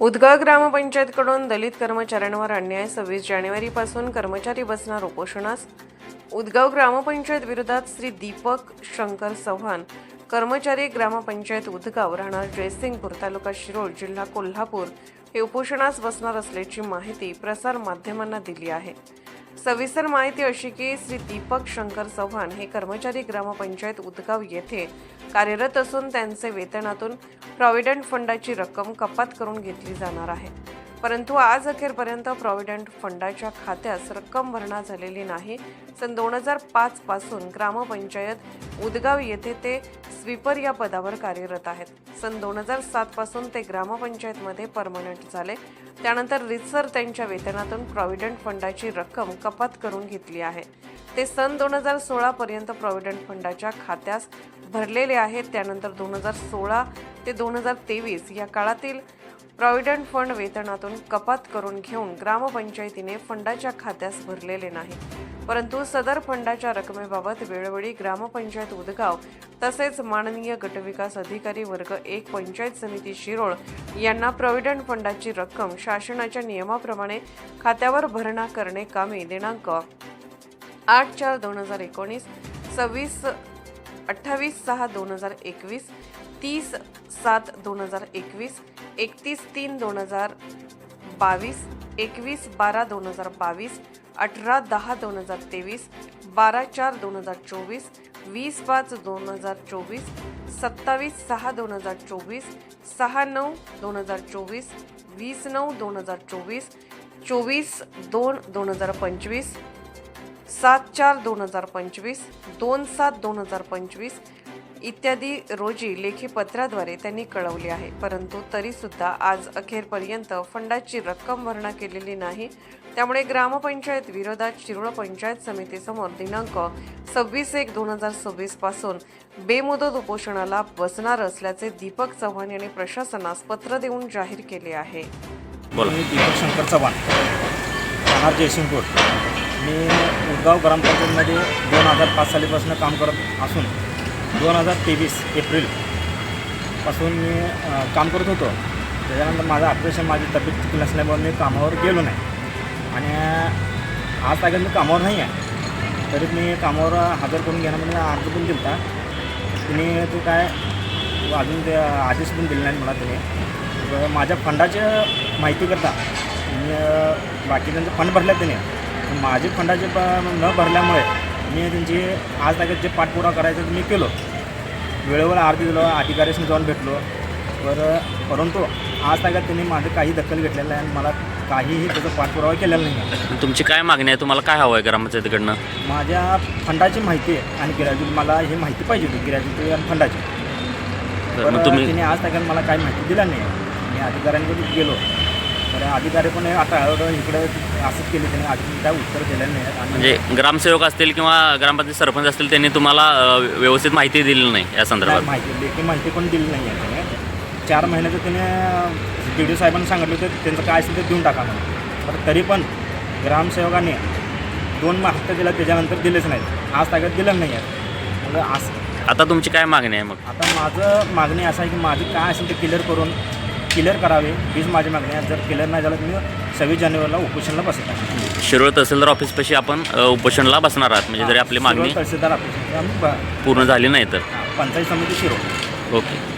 उदगाव ग्रामपंचायतकडून दलित कर्मचाऱ्यांवर अन्याय 26 जानेवारीपासून कर्मचारी बसणार उपोषणास। उदगाव ग्रामपंचायत विरोधात श्री दीपक शंकर चव्हाण, कर्मचारी, ग्रामपंचायत उदगाव, राहणार जयसिंगपूर, तालुका शिरोळ, जिल्हा कोल्हापूर हे उपोषणास बसणार असल्याची माहिती प्रसार माध्यमांना दिली आहे। सविस्तर माहिती अशी की श्री दीपक शंकर चव्हाण हे कर्मचारी ग्रामपंचायत उदगाव येथे कार्यरत असून त्यांचे वेतनातून प्रॉव्हिडंट फंडाची रक्कम कपात करून घेतली जाणार आहे। परंतु आज अखेरपर्यंत प्रॉव्हिडंट फंडाच्या खात्यास रक्कम भरणा झालेली नाही। सन 2005 पासून ग्रामपंचायत उदगाव येथे ते स्वीपर या पदावर कार्यरत आहेत। सन 2007 पासून ते ग्रामपंचायतमध्ये परमनंट झाले। त्यानंतर रितसर त्यांच्या वेतनातून प्रॉव्हिडंट फंडाची रक्कम कपात करून घेतली आहे। ते सन 2016 पर्यंत प्रॉव्हिडंट फंडाच्या खात्यास भरलेले आहेत। त्यानंतर 2016 ते 2023 या काळातील प्रॉव्हिडंट फंड वेतनातून कपात करून घेऊन ग्रामपंचायतीने फंडाच्या खात्यास भरलेले नाही। परंतु सदर फंडाच्या रकमेबाबत वेळोवेळी ग्रामपंचायत उदगाव तसेच माननीय गटविकास अधिकारी वर्ग 1 पंचायत समिती शिरोळ यांना प्रॉव्हिडंट फंडाची रक्कम शासनाच्या नियमाप्रमाणे खात्यावर भरणा करणे कामी दिनांक 8/4/2019, 28/6/2021, 30/7/2021, 31/3/2022, 21/12/2022, 18/10/2023, 12/4/2024, 20/5/2024, 27/6/2024, 6/9/2024, 20/9/2024, 24/2/2025, 7/4/2025, 2/7/2025 इत्यादी रोजी लेखी पत्राद्वारे त्यांनी कळवले आहे। परंतु तरी सुद्धा आज अखेरपर्यंत फंडाची रक्कम भरणा केलेली नाही। त्यामुळे ग्रामपंचायत विरोधात शिरोळ पंचायत समितीसमोर दिनांक 26/1/2026 पासून बेमुदत उपोषणाला बसणार असल्याचे दीपक चव्हाण यांनी प्रशासनास पत्र देऊन जाहीर केले आहे। मी दीपक शंकर चव्हाण, राहणार जयसिंगपूर। मी उदगाव ग्रामपंचायतीमध्ये 2005 सालीपासून काम करत असून 2023 एप्रिलपासून मी काम करत होतो। त्याच्यानंतर माझं ऑपरेशन, माझी तब्येत ठीक नसल्यामुळे मी कामावर गेलो नाही आणि आज तागत मी कामावर नाही आहे। तरी मी कामावर हजर करून घेण्यामध्ये अर्ज पण दिला होता। तिने ते काय अजून ते आदेश पण दिले नाही मला। तिने माझ्या फंडाच्या माहिती करता मी बाकीच्यांचे फंड भरले तिने, माझे फंडाचे न भरल्यामुळे मी त्यांची आज तागत जे पाठपुरावा करायचं मी केलो, वेळेवर अर्ज दिलो, अधिकाऱ्यांनी जाऊन भेटलो। परंतु आज तागत त्यांनी माझं काही दखल घेतलेलं आहे आणि मला काहीही त्याचा पाठपुरावा केलेला नाही आहे। तुमची काय मागणी आहे? तुम्हाला काय हवं आहे ग्रामपंचायतीकडनं? माझ्या फंडाची माहिती आणि ग्रॅज्युएट, मला ही माहिती पाहिजे होती ग्रॅज्युएट आणि फंडाची। पण तिने आज तागत मला काही माहिती दिला नाही आहे। मी अधिकाऱ्यांकडे गेलो तर अधिकारी पण आता इकडे असंच केले, त्याने अजून काय उत्तर दिलं नाही। म्हणजे ग्रामसेवक असतील किंवा ग्रामपंचायत सरपंच असतील, त्यांनी तुम्हाला व्यवस्थित माहिती दिली नाही या संदर्भात? लेखी माहिती पण दिली नाही आहे त्याने। 4 महिन्याचं त्याने DDO साहेबांनी सांगितलं होतं त्यांचं काय असेल ते देऊन टाका म्हणून। पण तरी पण ग्रामसेवकाने 2 हप्ते दिला, त्याच्यानंतर दिलेच नाहीत, आज तागत दिलं नाही आहे। मग असं आता तुमची काय मागणी आहे? मग आता माझं मागणी असं आहे की माझी काय असेल ते क्लिअर करावे, हीच माझी मागणी आहे। जर क्लिअर नाही झालं तर मी 26 जानेवारीला उपोषणाला बसत आहे। शिरोळ तहसीलदार ऑफिसपाशी आपण उपोषणाला बसणार आहात, म्हणजे जरी आपली मागणी तहसीलदार ऑफिस पूर्ण झाली नाही तर? पंचायत समिती शिरोळ। ओके.